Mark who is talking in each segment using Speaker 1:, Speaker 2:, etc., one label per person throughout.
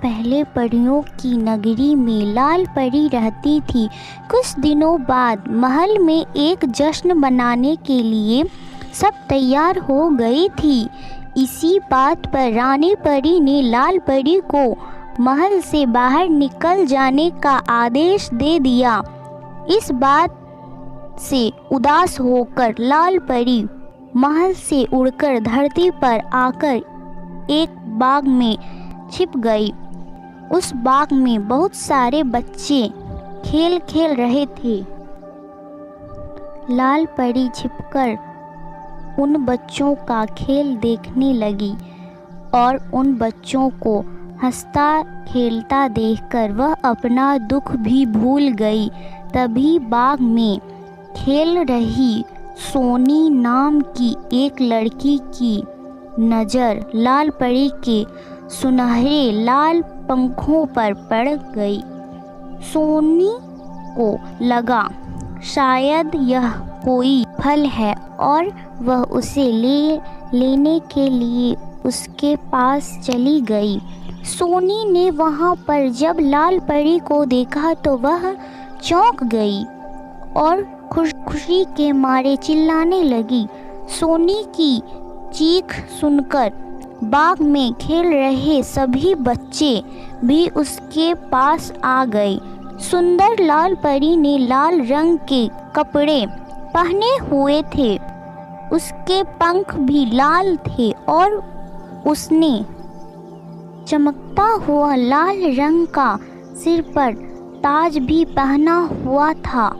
Speaker 1: पहले परियों की नगरी में लाल परी रहती थी। कुछ दिनों बाद महल में एक जश्न मनाने के लिए सब तैयार हो गई थी। इसी बात पर रानी परी ने लाल परी को महल से बाहर निकल जाने का आदेश दे दिया। इस बात से उदास होकर लाल परी महल से उड़कर धरती पर आकर एक बाग में छिप गई। उस बाग में बहुत सारे बच्चे खेल खेल रहे थे। लाल परी छिपकर उन बच्चों का खेल देखने लगी और उन बच्चों को हंसता खेलता देखकर वह अपना दुख भी भूल गई। तभी बाग में खेल रही सोनी नाम की एक लड़की की नज़र लाल परी के सुनहरे लाल पंखों पर पड़ गई। सोनी को लगा शायद यह कोई फल है और वह उसे लेने के लिए उसके पास चली गई। सोनी ने वहाँ पर जब लाल परी को देखा तो वह चौंक गई और खुशी के मारे चिल्लाने लगी। सोनी की चीख सुनकर बाग में खेल रहे सभी बच्चे भी उसके पास आ गए। सुंदर लाल परी ने लाल रंग के कपड़े पहने हुए थे, उसके पंख भी लाल थे और उसने चमकता हुआ लाल रंग का सिर पर ताज भी पहना हुआ था।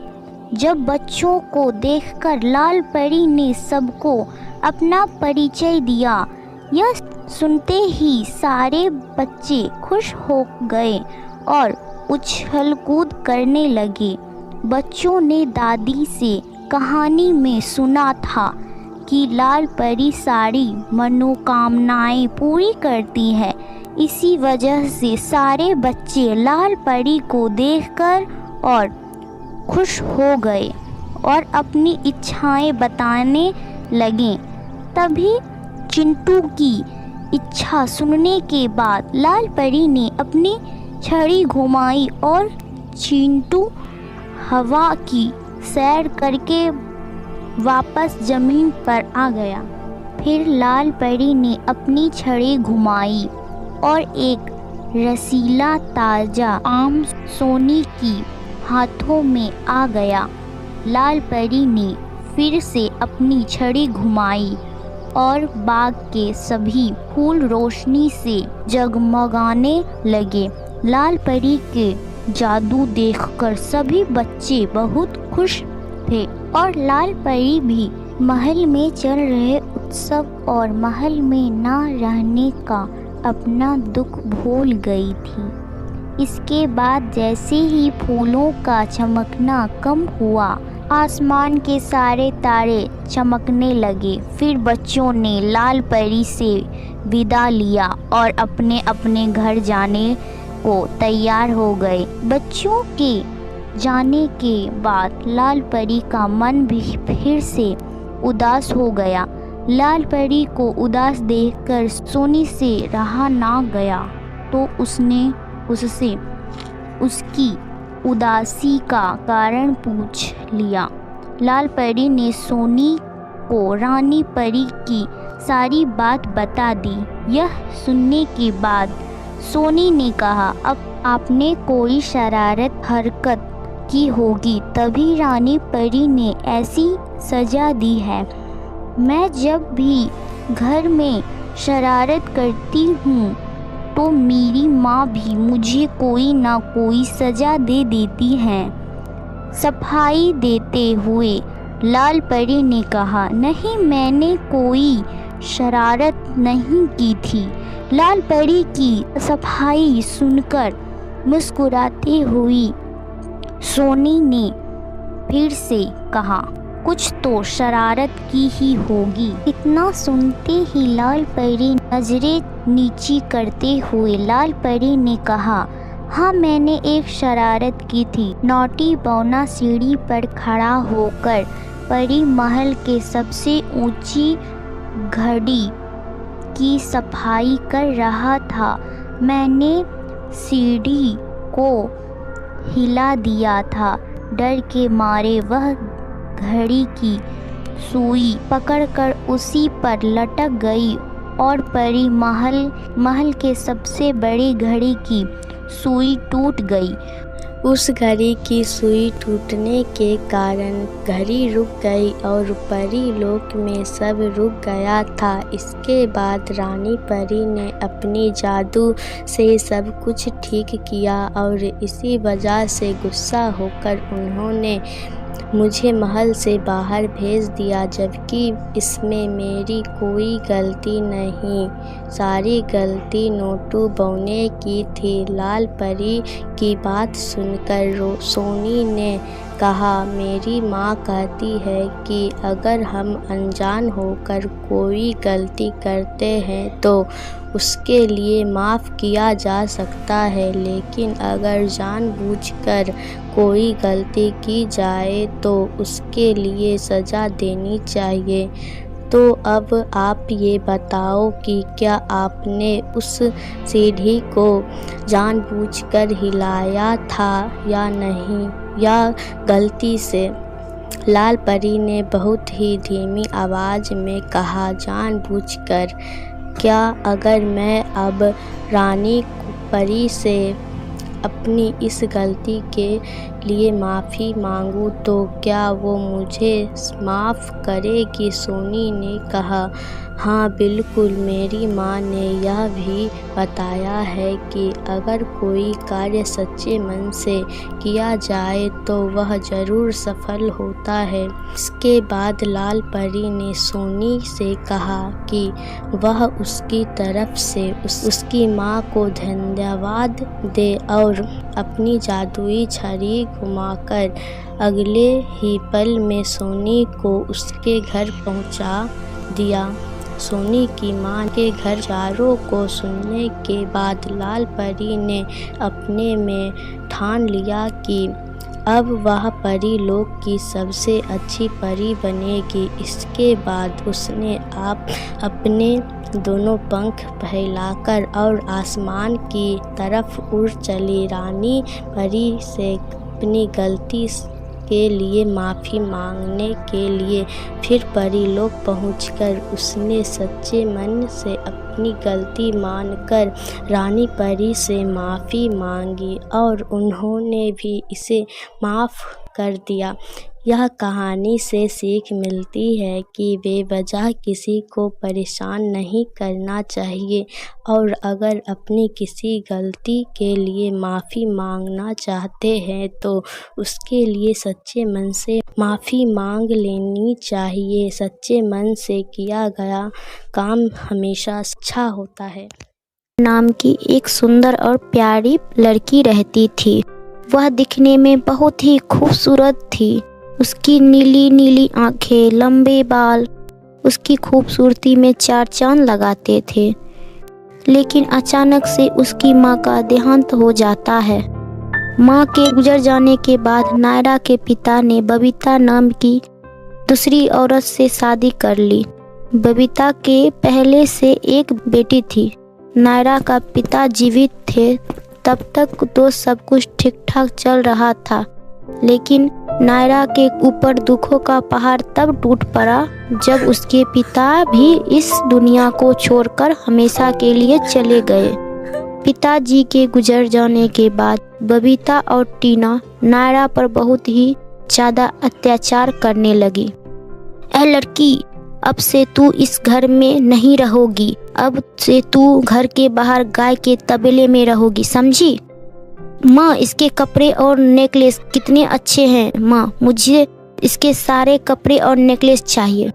Speaker 1: जब बच्चों को देखकर लाल परी ने सबको अपना परिचय दिया। यह सुनते ही सारे बच्चे खुश हो गए और उछल कूद करने लगे। बच्चों ने दादी से कहानी में सुना था कि लाल परी सारी मनोकामनाएं पूरी करती है। इसी वजह से सारे बच्चे लाल परी को देखकर और खुश हो गए और अपनी इच्छाएं बताने लगे। तभी चिंटू की इच्छा सुनने के बाद लाल परी ने अपनी छड़ी घुमाई और चिंटू हवा की सैर करके वापस जमीन पर आ गया। फिर लाल परी ने अपनी छड़ी घुमाई और एक रसीला ताज़ा आम सोनी की हाथों में आ गया। लाल परी ने फिर से अपनी छड़ी घुमाई और बाग के सभी फूल रोशनी से जगमगाने लगे। लाल परी के जादू देखकर सभी बच्चे बहुत खुश थे और लाल परी भी महल में चल रहे उत्सव और महल में ना रहने का अपना दुख भूल गई थी। इसके बाद जैसे ही फूलों का चमकना कम हुआ, आसमान के सारे तारे चमकने लगे। फिर बच्चों ने लाल परी से विदा लिया और अपने अपने घर जाने को तैयार हो गए। बच्चों के जाने के बाद लाल परी का मन भी फिर से उदास हो गया। लाल परी को उदास देखकर सोनी से रहा ना गया तो उसने उससे उसकी उदासी का कारण पूछ लिया। लाल परी ने सोनी को रानी परी की सारी बात बता दी। यह सुनने के बाद सोनी ने कहा, अब आपने कोई शरारत हरकत की होगी तभी रानी परी ने ऐसी सजा दी है। मैं जब भी घर में शरारत करती हूँ तो मेरी माँ भी मुझे कोई ना कोई सजा दे देती हैं। सफाई देते हुए लाल परी ने कहा, नहीं, मैंने कोई शरारत नहीं की थी। लाल परी की सफाई सुनकर मुस्कुराती हुई सोनी ने फिर से कहा, कुछ तो शरारत की ही होगी। इतना सुनते ही लाल परी नजरें नीची करते हुए लाल परी ने कहा, हाँ, मैंने एक शरारत की थी। नौटी बौना सीढ़ी पर खड़ा होकर परी महल के सबसे ऊंची घड़ी की सफाई कर रहा था। मैंने सीढ़ी को हिला दिया था। डर के मारे वह घड़ी की सुई पकड़कर उसी पर लटक गई और परी महल के सबसे बड़ी घड़ी की सुई टूट गई।
Speaker 2: उस घड़ी की सुई टूटने के कारण घड़ी रुक गई और परी लोक में सब रुक गया था। इसके बाद रानी परी ने अपनी जादू से सब कुछ ठीक किया और इसी वजह से गुस्सा होकर उन्होंने मुझे महल से बाहर भेज दिया, जबकि इसमें मेरी कोई गलती नहीं। सारी गलती नोटू बौने की थी। लाल परी की बात सुनकर सोनी ने कहा, मेरी माँ कहती है कि अगर हम अनजान होकर कोई गलती करते हैं तो उसके लिए माफ़ किया जा सकता है, लेकिन अगर जानबूझकर कोई गलती की जाए तो उसके लिए सज़ा देनी चाहिए। तो अब आप ये बताओ कि क्या आपने उस सीढ़ी को जानबूझकर हिलाया था या नहीं, या गलती से? लाल परी ने बहुत ही धीमी आवाज़ में कहा, जानबूझकर। क्या अगर मैं अब रानी परी से अपनी इस गलती के लिए माफ़ी मांगूं तो क्या वो मुझे माफ़ करेगी? सोनी ने कहा, हाँ बिल्कुल। मेरी माँ ने यह भी बताया है कि अगर कोई कार्य सच्चे मन से किया जाए तो वह ज़रूर सफल होता है। इसके बाद लाल परी ने सोनी से कहा कि वह उसकी तरफ से उसकी माँ को धन्यवाद दे और अपनी जादुई छड़ी घुमाकर अगले ही पल में सोनी को उसके घर पहुँचा दिया। सोनी की माँ के घर चारों को सुनने के बाद लाल परी ने अपने में ठान लिया कि अब वह परी लोक की सबसे अच्छी परी बनेगी। इसके बाद उसने अपने दोनों पंख फैलाकर और आसमान की तरफ उड़ चली। रानी परी से अपनी गलती के लिए माफ़ी मांगने के लिए फिर परीलोक पहुंचकर उसने सच्चे मन से अपनी गलती मानकर रानी परी से माफ़ी मांगी और उन्होंने भी इसे माफ़ कर दिया। यह कहानी से सीख मिलती है कि बेवजह किसी को परेशान नहीं करना चाहिए और अगर अपनी किसी गलती के लिए माफ़ी मांगना चाहते हैं तो उसके लिए सच्चे मन से माफ़ी मांग लेनी चाहिए। सच्चे मन से किया गया काम हमेशा अच्छा होता है।
Speaker 1: नाम की एक सुंदर और प्यारी लड़की रहती थी। वह दिखने में बहुत ही खूबसूरत थी। उसकी नीली नीली आंखें, लंबे बाल उसकी खूबसूरती में चार चांद लगाते थे। लेकिन अचानक से उसकी माँ का देहांत हो जाता है। माँ के गुजर जाने के बाद नायरा के पिता ने बबीता नाम की दूसरी औरत से शादी कर ली। बबीता के पहले से एक बेटी थी। नायरा का पिता जीवित थे तब तक तो सब कुछ ठीक ठाक चल रहा था, लेकिन नायरा के ऊपर दुखों का पहाड़ तब टूट पड़ा जब उसके पिता भी इस दुनिया को छोड़कर हमेशा के लिए चले गए। पिताजी के गुजर जाने के बाद बबीता और टीना नायरा पर बहुत ही ज़्यादा अत्याचार करने लगी। ऐ लड़की, अब से तू इस घर में नहीं रहोगी। अब से तू घर के बाहर गाय के तबेले में रहोगी, समझी? माँ, इसके कपड़े और नेकलेस कितने अच्छे हैं। माँ, मुझे इसके सारे कपड़े और नेकलेस चाहिए।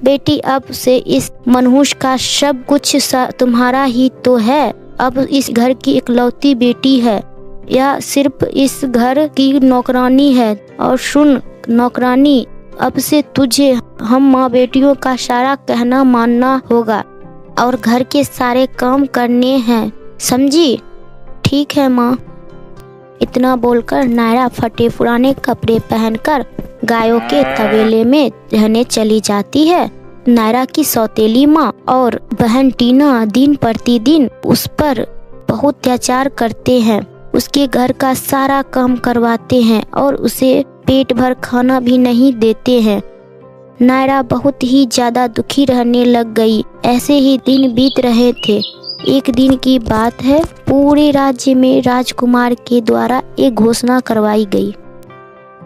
Speaker 1: बेटी, अब से इस मनहूस का सब कुछ तुम्हारा ही तो है। अब इस घर की इकलौती बेटी है या सिर्फ इस घर की नौकरानी है। और सुन नौकरानी, अब से तुझे हम माँ बेटियों का सारा कहना मानना होगा और घर के सारे काम करने हैं, समझी? ठीक है माँ। इतना बोलकर नायरा फटे पुराने कपड़े पहनकर गायों के तबेले में रहने चली जाती है। नायरा की सौतेली माँ और बहन टीना दिन प्रतिदिन उस पर बहुत अत्याचार करते हैं, उसके घर का सारा काम करवाते हैं और उसे पेट भर खाना भी नहीं देते हैं। नायरा बहुत ही ज़्यादा दुखी रहने लग गई। ऐसे ही दिन बीत रहे थे। एक दिन की बात है, पूरे राज्य में राजकुमार के द्वारा एक घोषणा करवाई गई।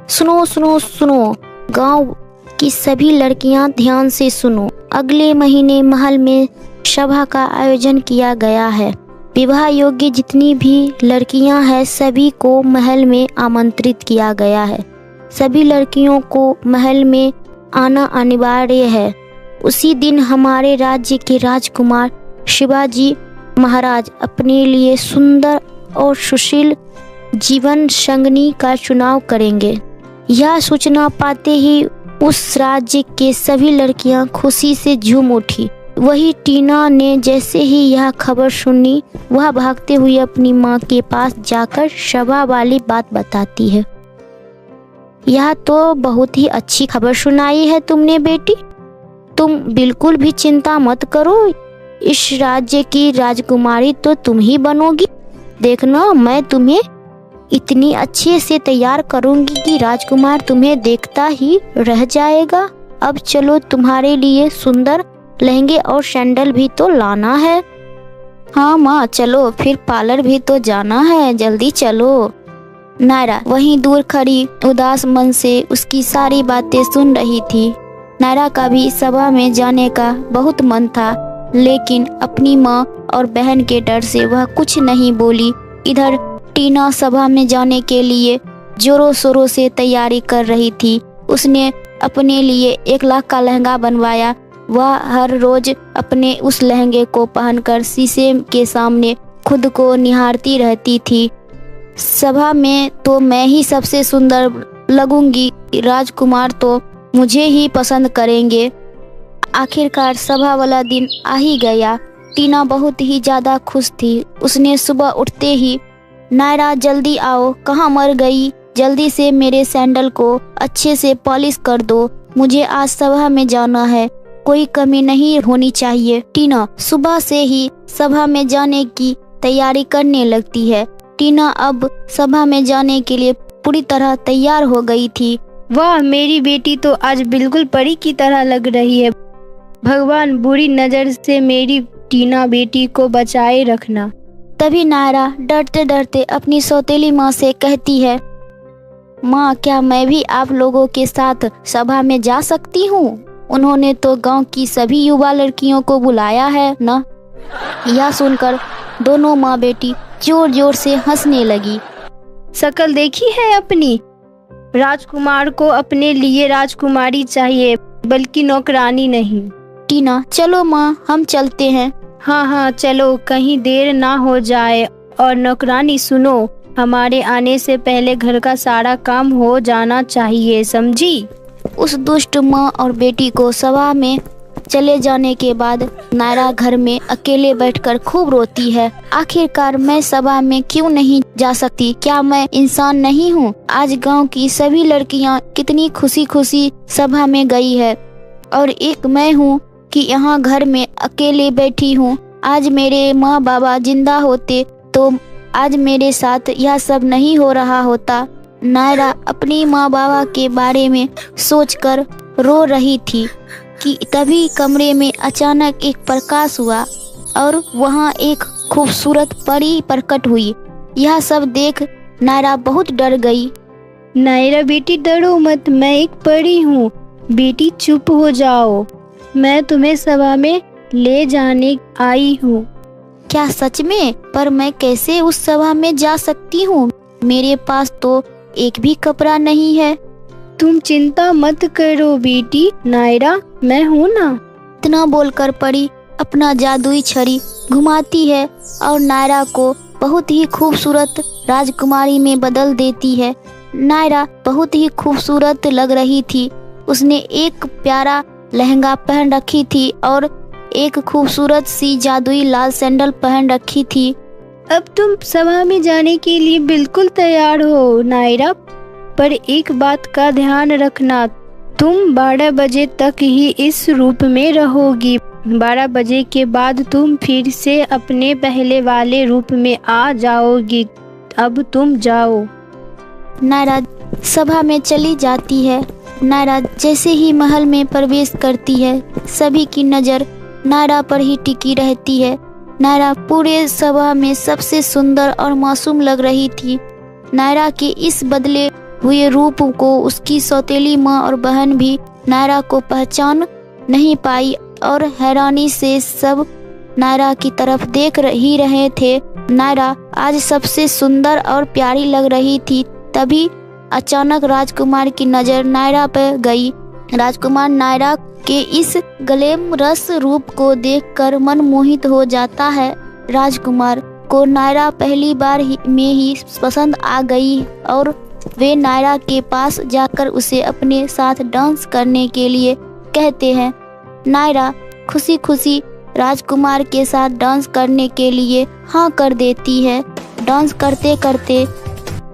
Speaker 1: सुनो सुनो सुनो, गांव की सभी लड़कियां ध्यान से सुनो। अगले महीने महल में सभा का आयोजन किया गया है। विवाह योग्य जितनी भी लड़कियां हैं सभी को महल में आमंत्रित किया गया है। सभी लड़कियों को महल में आना अनिवार्य है। उसी दिन हमारे राज्य के राजकुमार शिवाजी महाराज अपने लिए सुंदर और सुशील जीवन संगनी का चुनाव करेंगे। यह सूचना पाते ही उस राज्य के सभी लड़कियां खुशी से झूम उठी। वही टीना ने जैसे ही यह खबर सुनी, वह भागते हुए अपनी माँ के पास जाकर सभा वाली बात बताती है। यह तो बहुत ही अच्छी खबर सुनाई है तुमने बेटी। तुम बिल्कुल भी चिंता मत करो, इस राज्य की राजकुमारी तो तुम ही बनोगी। देखना, मैं तुम्हें इतनी अच्छे से तैयार करूंगी कि राजकुमार तुम्हें देखता ही रह जाएगा। अब चलो, तुम्हारे लिए सुंदर लहंगे और सैंडल भी तो लाना है। हाँ माँ, चलो, फिर पार्लर भी तो जाना है, जल्दी चलो। नायरा वहीं दूर खड़ी उदास मन से उसकी सारी बातें सुन रही थी। नायरा का भी सभा में जाने का बहुत मन था, लेकिन अपनी माँ और बहन के डर से वह कुछ नहीं बोली। इधर टीना सभा में जाने के लिए जोरों शोरों से तैयारी कर रही थी। उसने अपने लिए 1 लाख का लहंगा बनवाया। वह हर रोज अपने उस लहंगे को पहनकर शीशे के सामने खुद को निहारती रहती थी। सभा में तो मैं ही सबसे सुंदर लगूंगी, राजकुमार तो मुझे ही पसंद करेंगे। आखिरकार सभा वाला दिन आ ही गया। टीना बहुत ही ज़्यादा खुश थी। उसने सुबह उठते ही, नायरा जल्दी आओ, कहाँ मर गई? जल्दी से मेरे सैंडल को अच्छे से पॉलिश कर दो, मुझे आज सभा में जाना है, कोई कमी नहीं होनी चाहिए। टीना सुबह से ही सभा में जाने की तैयारी करने लगती है। टीना अब सभा में जाने के लिए पूरी तरह तैयार हो गई थी।
Speaker 2: वाह, मेरी बेटी तो आज बिल्कुल परी की तरह लग रही है। भगवान बुरी नज़र से मेरी टीना बेटी को बचाए रखना।
Speaker 1: तभी नायरा डरते डरते अपनी सौतेली माँ से कहती है, माँ, क्या मैं भी आप लोगों के साथ सभा में जा सकती हूँ? उन्होंने तो गांव की सभी युवा लड़कियों को बुलाया है ना। यह सुनकर दोनों माँ बेटी जोर जोर से हंसने लगी।
Speaker 2: शकल देखी है अपनी? राजकुमार को अपने लिए राजकुमारी चाहिए, बल्कि नौकरानी नहीं।
Speaker 1: टीना, चलो माँ, हम चलते हैं।
Speaker 2: हाँ हाँ चलो, कहीं देर ना हो जाए। और नौकरानी सुनो, हमारे आने से पहले घर का सारा काम हो जाना चाहिए, समझी?
Speaker 1: उस दुष्ट माँ और बेटी को सभा में चले जाने के बाद नायरा घर में अकेले बैठकर खूब रोती है। आखिरकार मैं सभा में क्यों नहीं जा सकती? क्या मैं इंसान नहीं हूँ? आज गांव की सभी लड़कियाँ कितनी खुशी खुशी सभा में गई है और एक मैं हूँ कि यहाँ घर में अकेले बैठी हूँ। आज मेरे माँ बाबा जिंदा होते तो आज मेरे साथ यह सब नहीं हो रहा होता। नायरा अपनी माँ बाबा के बारे में सोचकर रो रही थी कि तभी कमरे में अचानक एक प्रकाश हुआ और वहाँ एक खूबसूरत परी प्रकट हुई। यह सब देख नायरा बहुत डर गई।
Speaker 2: नायरा बेटी, डरो मत, मैं एक परी हूँ। बेटी चुप हो जाओ, मैं तुम्हें सभा में ले जाने आई हूँ।
Speaker 1: क्या सच में? पर मैं कैसे उस सभा में जा सकती हूँ? मेरे पास तो एक भी कपड़ा नहीं है।
Speaker 2: तुम चिंता मत करो बेटी, नायरा मैं हूँ ना।
Speaker 1: इतना बोलकर परी अपना जादुई छड़ी घुमाती है और नायरा को बहुत ही खूबसूरत राजकुमारी में बदल देती है। नायरा बहुत ही खूबसूरत लग रही थी। उसने एक प्यारा लहंगा पहन रखी थी और एक खूबसूरत सी जादुई लाल सैंडल पहन रखी थी।
Speaker 2: अब तुम सभा में जाने के लिए बिल्कुल तैयार हो नायरा, पर एक बात का ध्यान रखना, तुम 12 बजे तक ही इस रूप में रहोगी।
Speaker 3: 12 बजे के बाद तुम फिर से अपने पहले वाले रूप में आ जाओगी। अब तुम जाओ।
Speaker 1: नायरा सभा में चली जाती है। नायरा जैसे ही महल में प्रवेश करती है, सभी की नज़र नायरा पर ही टिकी रहती है। नायरा पूरे सभा में सबसे सुंदर और मासूम लग रही थी। नायरा के इस बदले हुए रूप को उसकी सौतेली माँ और बहन भी नायरा को पहचान नहीं पाई और हैरानी से सब नायरा की तरफ देख ही रहे थे। नायरा आज सबसे सुंदर और प्यारी लग रही थी। तभी अचानक राजकुमार की नज़र नायरा पर गई। राजकुमार नायरा के इस ग्लैमरस रूप को देखकर मनमोहित हो जाता है। राजकुमार को नायरा पहली बार में ही पसंद आ गई और वे नायरा के पास जाकर उसे अपने साथ डांस करने के लिए कहते हैं। नायरा खुशी खुशी राजकुमार के साथ डांस करने के लिए हाँ कर देती है। डांस करते करते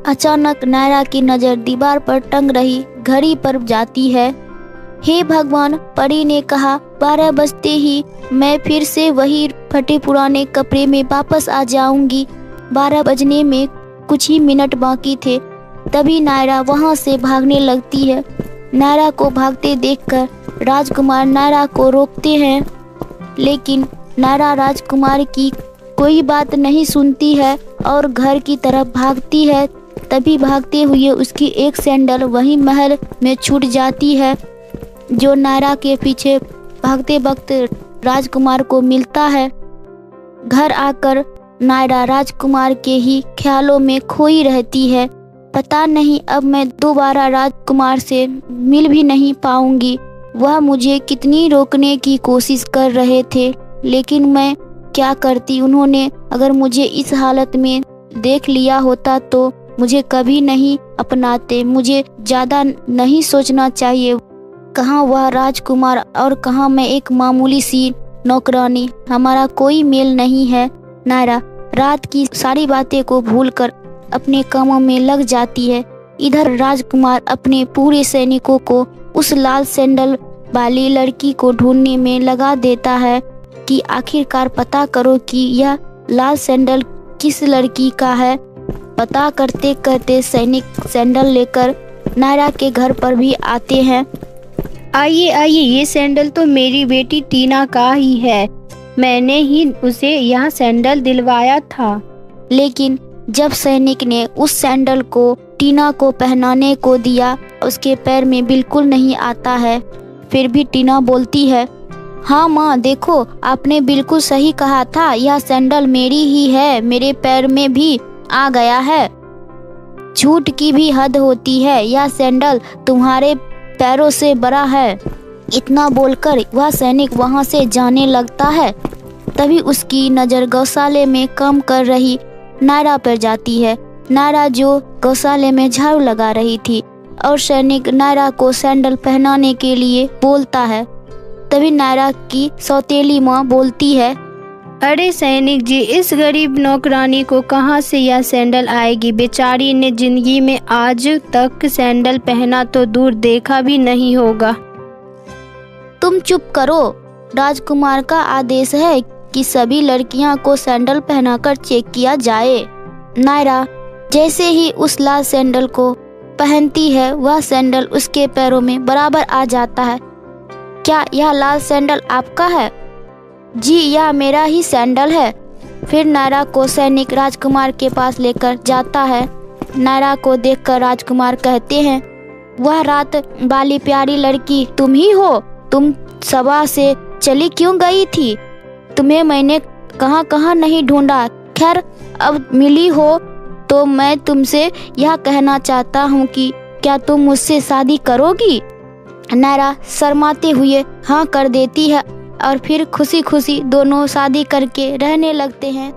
Speaker 1: अचानक नायरा की नज़र दीवार पर टंग रही घड़ी पर जाती है। हे भगवान, परी ने कहा 12 बजते ही मैं फिर से वही फटे पुराने कपड़े में वापस आ जाऊंगी। 12 बजने में कुछ ही मिनट बाकी थे। तभी नायरा वहां से भागने लगती है। नायरा को भागते देखकर राजकुमार नायरा को रोकते हैं, लेकिन नायरा राजकुमार की कोई बात नहीं सुनती है और घर की तरफ भागती है। तभी भागते हुए उसकी एक सैंडल वहीं महल में छूट जाती है, जो नायरा के पीछे भागते वक्त राजकुमार को मिलता है। घर आकर नायरा राजकुमार के ही ख्यालों में खोई रहती है। पता नहीं अब मैं दोबारा राजकुमार से मिल भी नहीं पाऊंगी। वह मुझे कितनी रोकने की कोशिश कर रहे थे, लेकिन मैं क्या करती। उन्होंने अगर मुझे इस हालत में देख लिया होता तो मुझे कभी नहीं अपनाते। मुझे ज़्यादा नहीं सोचना चाहिए। कहाँ वह राजकुमार और कहाँ मैं एक मामूली सी नौकरानी। हमारा कोई मेल नहीं है। नायरा रात की सारी बातें को भूलकर अपने कामों में लग जाती है। इधर राजकुमार अपने पूरे सैनिकों को उस लाल सैंडल वाली लड़की को ढूंढने में लगा देता है कि आखिरकार पता करो कि यह लाल सैंडल किस लड़की का है। पता करते करते सैनिक सैंडल लेकर नायरा के घर पर भी आते हैं।
Speaker 3: आइए आइए, ये सैंडल तो मेरी बेटी टीना का ही है। मैंने ही उसे यह सैंडल दिलवाया था।
Speaker 1: लेकिन जब सैनिक ने उस सैंडल को टीना को पहनाने को दिया, उसके पैर में बिल्कुल नहीं आता है। फिर भी टीना बोलती है, हाँ माँ देखो, आपने बिल्कुल सही कहा था। यह सैंडल मेरी ही है। मेरे पैर में भी आ गया है। झूठ की भी हद होती है। यह सैंडल तुम्हारे पैरों से बड़ा है। इतना बोलकर वह सैनिक वहां से जाने लगता है। तभी उसकी नज़र गौशाले में काम कर रही नायरा पर जाती है। नायरा जो गौशाले में झाड़ू लगा रही थी और सैनिक नायरा को सैंडल पहनाने के लिए बोलता है। तभी नायरा की सौतेली माँ बोलती है,
Speaker 3: अरे सैनिक जी, इस गरीब नौकरानी को कहाँ से यह सैंडल आएगी। बेचारी ने जिंदगी में आज तक सैंडल पहना तो दूर देखा भी नहीं होगा।
Speaker 1: तुम चुप करो। राजकुमार का आदेश है कि सभी लड़कियां को सैंडल पहनाकर चेक किया जाए। नायरा जैसे ही उस लाल सैंडल को पहनती है, वह सैंडल उसके पैरों में बराबर आ जाता है। क्या यह लाल सैंडल आपका है? जी, यह मेरा ही सैंडल है। फिर नायरा को सैनिक राजकुमार के पास लेकर जाता है। नायरा को देखकर राजकुमार कहते हैं, वह रात वाली प्यारी लड़की तुम ही हो? तुम सभा से चली क्यों गई थी? तुम्हें मैंने कहाँ कहाँ नहीं ढूंढा। खैर, अब मिली हो तो मैं तुमसे यह कहना चाहता हूँ कि क्या तुम मुझसे शादी करोगी? नायरा शर्माते हुए हाँ कर देती है और फिर खुशी खुशी दोनों शादी करके रहने लगते हैं।